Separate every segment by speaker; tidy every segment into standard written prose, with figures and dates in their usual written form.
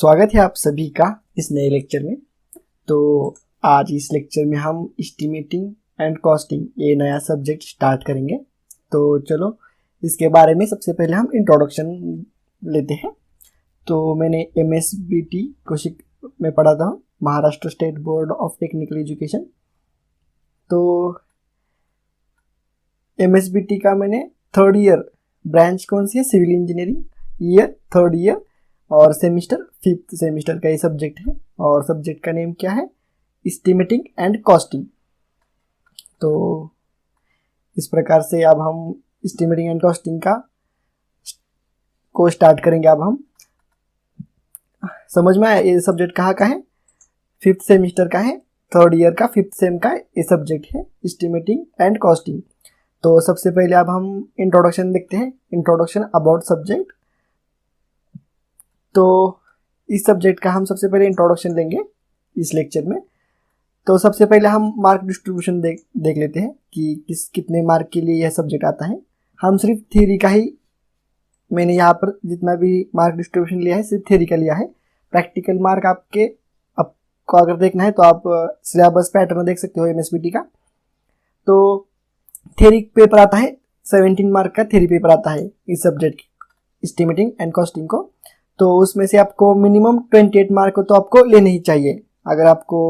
Speaker 1: स्वागत है आप सभी का इस नए लेक्चर में। तो आज इस लेक्चर में हम एस्टिमेटिंग एंड कॉस्टिंग ये नया सब्जेक्ट स्टार्ट करेंगे। तो चलो इसके बारे में सबसे पहले हम इंट्रोडक्शन लेते हैं। तो मैंने MSBT कौशिक में पढ़ा था, Maharashtra state board of technical education. तो MSBT का मैंने थर्ड ईयर, ब्रांच कौन सी है, civil engineering, year third year और सेमिस्टर फिफ्थ सेमिस्टर का ये सब्जेक्ट है। और सब्जेक्ट का नेम क्या है, एस्टिमेटिंग एंड कॉस्टिंग। तो इस प्रकार से अब हम एस्टिमेटिंग एंड कॉस्टिंग को स्टार्ट करेंगे। अब हम समझ में आया ये सब्जेक्ट कहाँ का है, फिफ्थ सेमिस्टर का है, थर्ड ईयर का फिफ्थ सेम का ये सब्जेक्ट है, एस्टिमेटिंग एंड कॉस्टिंग। तो सबसे पहले अब हम इंट्रोडक्शन देखते हैं, इंट्रोडक्शन अबाउट सब्जेक्ट। तो इस सब्जेक्ट का हम सबसे पहले इंट्रोडक्शन लेंगे इस लेक्चर में। तो सबसे पहले हम मार्क डिस्ट्रीब्यूशन देख लेते हैं कि कितने मार्क के लिए यह सब्जेक्ट आता है। हम सिर्फ थ्योरी का ही, मैंने यहाँ पर जितना भी मार्क डिस्ट्रीब्यूशन लिया है सिर्फ थ्योरी का लिया है। प्रैक्टिकल मार्क आपको अगर देखना है तो आप सिलेबस पैटर्न देख सकते हो MSBT का। तो थ्योरी पेपर आता है 17 मार्क का थ्योरी पेपर आता है इस सब्जेक्ट एस्टिमेटिंग एंड कॉस्टिंग को। तो उसमें से आपको मिनिमम 28 मार्क तो आपको लेने ही चाहिए। अगर आपको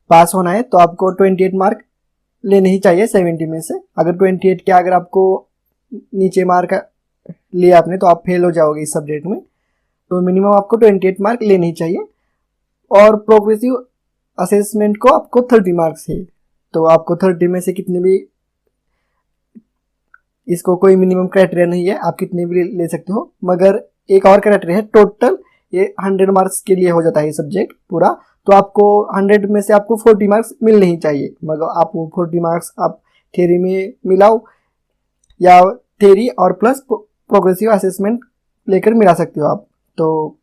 Speaker 1: पास होना है तो आपको 28 मार्क लेने ही चाहिए 70 में से। अगर 28 के अगर आपको नीचे मार्क लिया आपने तो आप फेल हो जाओगे इस सब्जेक्ट में। तो मिनिमम आपको 28 मार्क लेने ही चाहिए। और प्रोग्रेसिव असेसमेंट को आपको 30 मार्क्स है। तो आपको 30 में से कितने भी, इसको कोई मिनिमम क्राइटेरिया नहीं है, आप कितने भी ले सकते हो। मगर एक और क्राइटेरिया है, टोटल ये 100 मार्क्स के लिए हो जाता है ये सब्जेक्ट पूरा। तो आपको 100 में से आपको 40 मार्क्स मिलने ही चाहिए। मगर आप वो 40 मार्क्स आप थ्योरी में मिलाओ या थ्योरी और प्लस प्रोग्रेसिव असेसमेंट लेकर मिला सकते हो आप। तो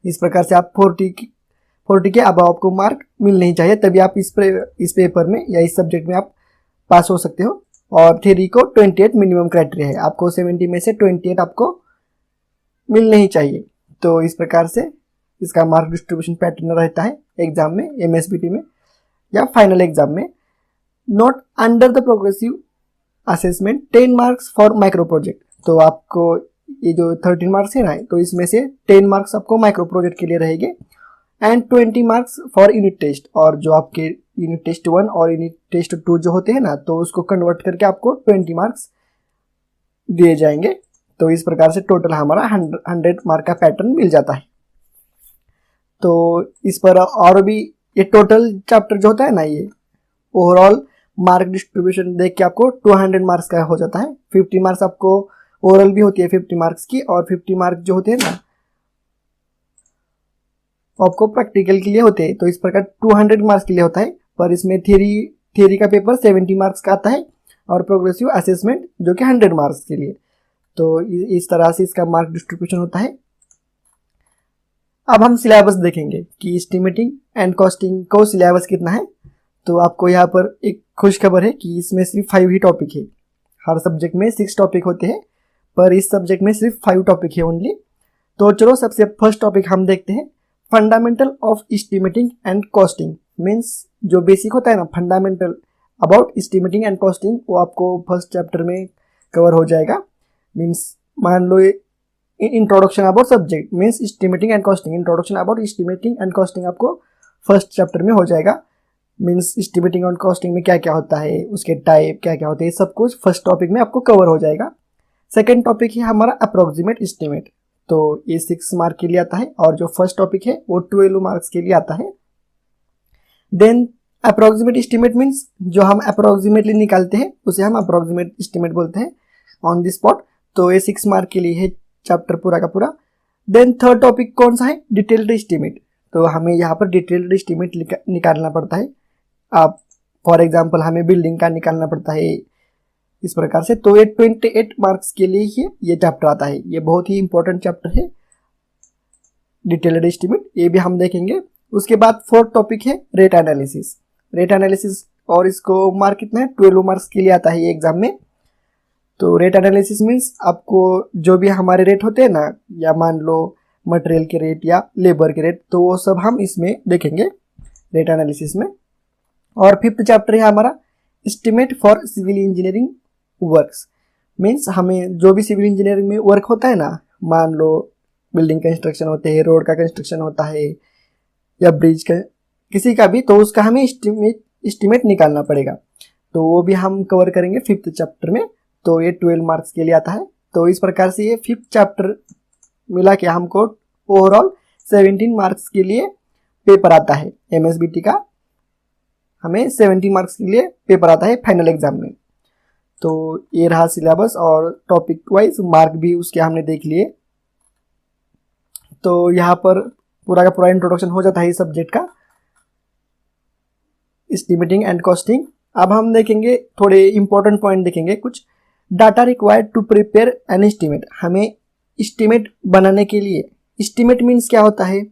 Speaker 1: इस प्रकार से आप 40 के अब आपको मार्क मिलने ही चाहिए, तभी आप इस पेपर में या इस सब्जेक्ट में आप पास हो सकते हो। और थ्योरी को 28 मिनिमम क्राइटेरिया है, आपको 70 में से 28 आपको मिलने ही चाहिए। तो इस प्रकार से इसका मार्क डिस्ट्रीब्यूशन पैटर्न रहता है एग्जाम में, MSBT में या फाइनल एग्जाम में। Note under the progressive assessment 10 marks for micro project. तो आपको ये जो 13 मार्क्स है ना, तो इसमें से 10 मार्क्स आपको माइक्रो प्रोजेक्ट के लिए रहेंगे and 20 marks for unit test. और जो आपके यूनिट टेस्ट 1 और यूनिट टेस्ट 2 जो होते हैं ना, तो उसको कन्वर्ट करके आपको 20 मार्क्स दिए जाएंगे। तो इस प्रकार से टोटल हमारा 100 मार्क का पैटर्न मिल जाता है। तो इस पर और भी ये टोटल चैप्टर जो होता है ना, ये ओवरऑल मार्क डिस्ट्रीब्यूशन देख के आपको 200 मार्क्स का हो जाता है। 50 मार्क्स आपको ओवरऑल भी होती है 50 मार्क्स की, और 50 मार्क्स जो होते हैं ना आपको प्रैक्टिकल के लिए होते हैं। तो इस प्रकार 200 मार्क्स के लिए होता है। पर इसमें थ्योरी का पेपर 70 मार्क्स का आता है और प्रोग्रेसिव असेसमेंट जो कि 100 मार्क्स के लिए। तो इस तरह से इसका मार्क डिस्ट्रीब्यूशन होता है। अब हम सिलेबस देखेंगे कि एस्टिमेटिंग एंड कॉस्टिंग को सिलेबस कितना है। तो आपको यहाँ पर एक खुश खबर है कि इसमें सिर्फ 5 ही टॉपिक है। हर सब्जेक्ट में 6 टॉपिक होते हैं, पर इस सब्जेक्ट में सिर्फ 5 टॉपिक है ओनली। तो चलो सबसे फर्स्ट टॉपिक हम देखते हैं, fundamental of estimating and costing. Means जो बेसिक होता है ना, fundamental about estimating and costing, वो आपको फर्स्ट चैप्टर में कवर हो जाएगा। मीन्स मान लो introduction about subject means estimating and costing, introduction about estimating and costing आपको फर्स्ट चैप्टर में हो जाएगा। मीन्स एस्टिमेटिंग एंड कॉस्टिंग में क्या क्या होता है, उसके टाइप क्या क्या होते हैं, सब कुछ फर्स्ट टॉपिक में आपको कवर हो जाएगा। सेकेंड टॉपिक है हमारा अप्रोक्सीमेट एस्टिमेट। तो ये 6 मार्क के लिए आता है, और जो फर्स्ट टॉपिक है वो 12 मार्क्स के लिए आता है। देन अप्रोक्सीमेट एस्टिमेट मीन्स जो हम अप्रोक्सीमेटली निकालते हैं उसे हम अप्रोक्सीमेट एस्टिमेट बोलते हैं, ऑन द स्पॉट। तो ये 6 मार्क के लिए है चैप्टर पूरा का पूरा। देन थर्ड टॉपिक कौन सा है, डिटेल्ड एस्टिमेट। तो हमें यहाँ पर डिटेल्ड एस्टिमेट निकालना पड़ता है। आप फॉर एग्जाम्पल हमें बिल्डिंग का निकालना पड़ता है इस प्रकार से। तो ये 28 मार्क्स के लिए ही ये चैप्टर आता है। ये बहुत ही इंपॉर्टेंट चैप्टर है डिटेल्ड एस्टिमेट, ये भी हम देखेंगे। उसके बाद फोर्थ टॉपिक है रेट एनालिसिस। और इसको मार्क कितना है, 12 मार्क्स के लिए आता है ये एग्जाम में। तो रेट एनालिसिस मीन्स आपको जो भी हमारे रेट होते हैं ना, या मान लो मटेरियल के रेट या लेबर के रेट, तो वो सब हम इसमें देखेंगे रेट एनालिसिस में। और फिफ्थ चैप्टर है हमारा estimate for civil engineering works. Means हमें जो भी सिविल इंजीनियरिंग में वर्क होता है ना, मान लो बिल्डिंग कंस्ट्रक्शन होते हैं, रोड का कंस्ट्रक्शन होता है या ब्रिज का किसी का भी, तो उसका हमें एस्टिमेट निकालना पड़ेगा। तो वो भी हम कवर करेंगे फिफ्थ चैप्टर में। तो ये 12 मार्क्स के लिए आता है। तो इस प्रकार से ये फिफ्थ चैप्टर मिला के हमको ओवरऑल 17 मार्क्स के लिए पेपर आता है। MSBT का हमें 70 मार्क्स के लिए पेपर आता है फाइनल एग्जाम में। तो ये रहा सिलेबस और टॉपिक वाइज मार्क भी उसके हमने देख लिए। तो यहाँ पर पूरा का पूरा इंट्रोडक्शन हो जाता है इस सब्जेक्ट का, एस्टिमेटिंग एंड कॉस्टिंग। अब हम देखेंगे थोड़े इंपॉर्टेंट पॉइंट देखेंगे कुछ। Data required to prepare an estimate. हमें एस्टिमेट बनाने के लिए, एस्टिमेट मीन्स क्या होता है,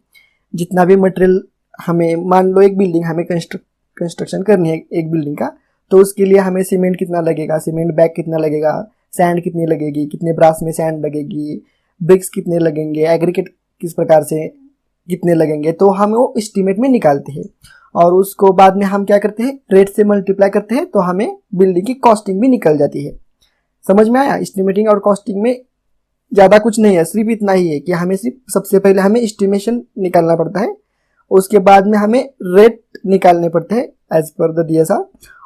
Speaker 1: जितना भी मटेरियल हमें, मान लो एक बिल्डिंग हमें कंस्ट्रक्शन करनी है एक बिल्डिंग का, तो उसके लिए हमें सीमेंट कितना लगेगा, सीमेंट बैग कितना लगेगा, सैंड कितनी लगेगी, कितने ब्रास में सैंड लगेगी, ब्रिक्स कितने लगेंगे, एग्रीगेट किस प्रकार से कितने लगेंगे, तो हम वो एस्टिमेट में निकालते हैं। और उसको बाद में हम क्या करते हैं, रेट से मल्टीप्लाई करते हैं, तो हमें बिल्डिंग की कॉस्टिंग भी निकल जाती है। समझ में आया? एस्टिमेटिंग और कॉस्टिंग में ज़्यादा कुछ नहीं है, सिर्फ इतना ही है कि हमें सिर्फ सबसे पहले हमें एस्टिमेशन निकालना पड़ता है, उसके बाद में हमें रेट निकालने पड़ते हैं एज पर द DSR,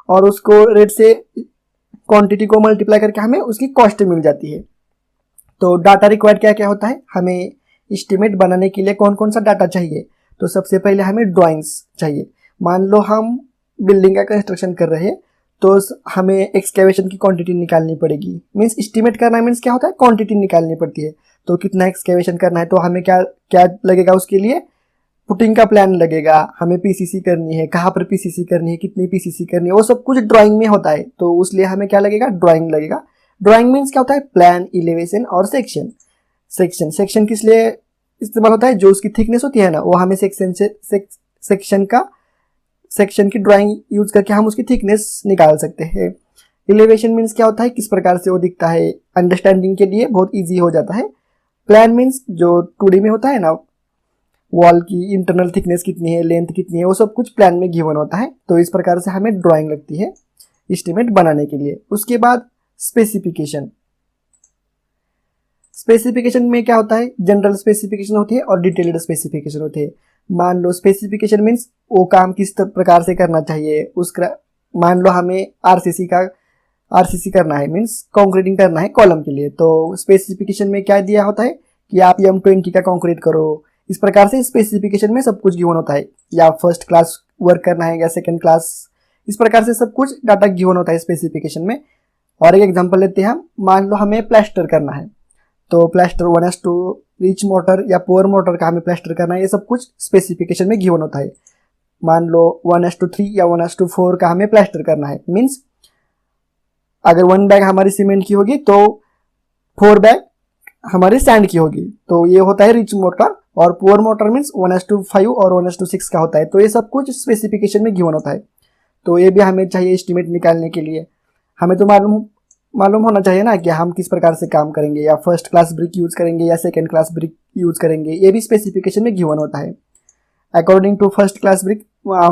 Speaker 1: और उसको रेट से क्वांटिटी को मल्टीप्लाई करके हमें उसकी कॉस्ट मिल जाती है। तो डाटा रिक्वायर्ड क्या क्या होता है, हमें एस्टिमेट बनाने के लिए कौन कौन सा डाटा चाहिए। तो सबसे पहले हमें ड्राइंग्स चाहिए। मान लो हम बिल्डिंग का कंस्ट्रक्शन कर रहे हैं, तो हमें एक्सकेवेशन की क्वांटिटी निकालनी पड़ेगी। मीन्स एस्टिमेट करना मीन्स क्या होता है, क्वांटिटी निकालनी पड़ती है। तो कितना एक्सकेवेशन करना है, तो हमें क्या क्या लगेगा, उसके लिए पुटिंग का प्लान लगेगा, हमें PCC करनी है, कहाँ पर PCC करनी है, कितनी PCC करनी है, वो सब कुछ ड्राइंग में होता है। तो उसलिए हमें क्या लगेगा, ड्राइंग लगेगा। ड्राइंग मीन्स क्या होता है, प्लान, एलिवेशन और सेक्शन। सेक्शन किस लिए इस्तेमाल होता है, जो उसकी थिकनेस होती है ना, वो हमें सेक्शन की ड्राइंग यूज करके हम उसकी थिकनेस निकाल सकते हैं। एलिवेशन मीन्स क्या होता है, किस प्रकार से वो दिखता है, अंडरस्टैंडिंग के लिए बहुत ईजी हो जाता है। प्लान मीन्स जो 2D में होता है ना, वॉल की इंटरनल थिकनेस कितनी है, लेंथ कितनी है, वो सब कुछ प्लान में गिवन होता है। तो इस प्रकार से हमें ड्राइंग लगती है एस्टिमेट बनाने के लिए। उसके बाद स्पेसिफिकेशन। स्पेसिफिकेशन में क्या होता है, जनरल स्पेसिफिकेशन होती है और डिटेल्ड स्पेसिफिकेशन होती है। मान लो स्पेसिफिकेशन मीन्स वो काम किस प्रकार से करना चाहिए, उसका मान लो हमें आरसीसी करना है, मीन्स कॉन्क्रीटिंग करना है कॉलम के लिए, तो स्पेसिफिकेशन में क्या दिया होता है कि आप M20 का कॉन्क्रीट करो। इस प्रकार से स्पेसिफिकेशन में सब कुछ गिवन होता है, या फर्स्ट क्लास वर्क करना है या सेकेंड क्लास, इस प्रकार से सब कुछ डाटा गिवन होता है स्पेसिफिकेशन में। और एक एग्जांपल लेते हैं हम, मान लो हमें प्लास्टर करना है, तो प्लास्टर 1:2 रिच मोटर या पुअर मोटर का हमें प्लास्टर करना है, ये सब कुछ स्पेसिफिकेशन में गिवन होता है। मान लो 1:3 या 1:4 का हमें प्लास्टर करना है, मीन्स अगर 1 बैग हमारी सीमेंट की होगी तो 4 बैग हमारी सैंड की होगी, तो ये होता है रिच मोटर। और पुअर मोटर मीन्स 1:5 और 1:6 का होता है। तो ये सब कुछ स्पेसिफिकेशन में गिवन होता है। तो ये भी हमें चाहिए एस्टिमेट निकालने के लिए। हमें तो मालूम होना चाहिए ना कि हम किस प्रकार से काम करेंगे, या फर्स्ट क्लास ब्रिक यूज करेंगे या सेकेंड क्लास ब्रिक यूज करेंगे, ये भी स्पेसिफिकेशन में गिवन होता है। According to first class brick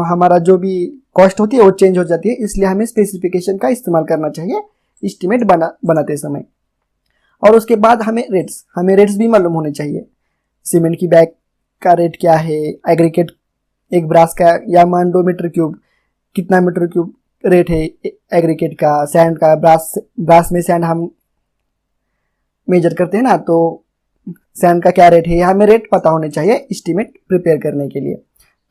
Speaker 1: हमारा जो भी कॉस्ट होती है वो चेंज हो जाती है, इसलिए हमें स्पेसिफिकेशन का इस्तेमाल करना चाहिए एस्टिमेट बनाते समय। और उसके बाद हमें रेट्स भी मालूम होने चाहिए। सीमेंट की बैग का रेट क्या है, एग्रीगेट एक ब्रास का, या मान लो मीटर क्यूब, कितना मीटर क्यूब रेट है एग्रीगेट का, सैंड का, ब्रास में सैंड हम मेजर करते हैं ना, तो सैंड का क्या रेट है, हमें रेट पता होने चाहिए एस्टिमेट प्रिपेयर करने के लिए।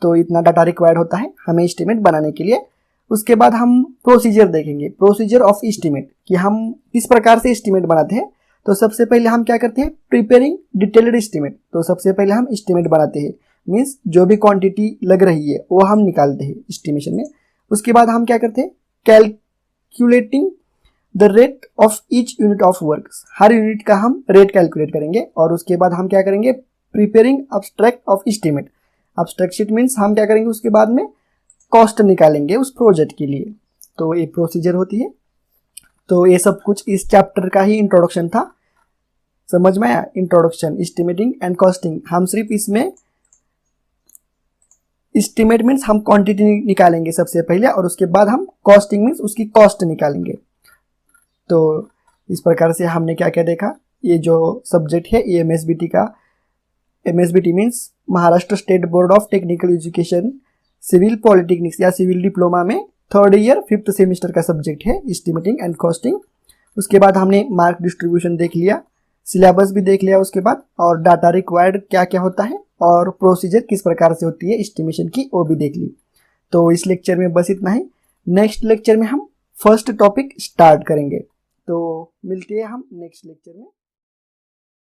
Speaker 1: तो इतना डाटा रिक्वायर्ड होता है हमें एस्टिमेट बनाने के लिए। उसके बाद हम प्रोसीजर देखेंगे, प्रोसीजर ऑफ एस्टिमेट, कि हम किस प्रकार से एस्टिमेट बनाते हैं। तो सबसे पहले हम क्या करते हैं, प्रिपेयरिंग डिटेल्ड एस्टिमेट। तो सबसे पहले हम एस्टिमेट बनाते हैं, मीन्स जो भी क्वांटिटी लग रही है वो हम निकालते हैं एस्टिमेशन में। उसके बाद हम क्या करते हैं, calculating the rate of each unit of work, her unit का हम रेट कैलकुलेट करेंगे। और उसके बाद हम क्या करेंगे, preparing abstract of estimate. Abstract sheet means हम क्या करेंगे, उसके बाद में कॉस्ट निकालेंगे उस प्रोजेक्ट के लिए। तो ये प्रोसीजर होती है। तो ये सब कुछ इस चैप्टर का ही इंट्रोडक्शन था। समझ में आया? Introduction, estimating and costing. हम सिर्फ इसमें एस्टिमेट मीन्स हम क्वांटिटी निकालेंगे सबसे पहले, और उसके बाद हम कॉस्टिंग मीन्स उसकी कॉस्ट निकालेंगे। तो इस प्रकार से हमने क्या क्या देखा। ये जो सब्जेक्ट है ये एमएसबीटी का, MSBT means Maharashtra state board of technical education civil polytechnics या सिविल डिप्लोमा में 3rd ईयर 5th सेमेस्टर का सब्जेक्ट है एस्टिमेटिंग एंड कॉस्टिंग। उसके बाद हमने मार्क डिस्ट्रीब्यूशन देख लिया, सिलेबस भी देख लिया उसके बाद, और डाटा रिक्वायर्ड क्या क्या होता है और प्रोसीजर किस प्रकार से होती है एस्टिमेशन की, वो भी देख ली। तो इस लेक्चर में बस इतना ही। नेक्स्ट लेक्चर में हम फर्स्ट टॉपिक स्टार्ट करेंगे। तो मिलते हैं हम नेक्स्ट लेक्चर में।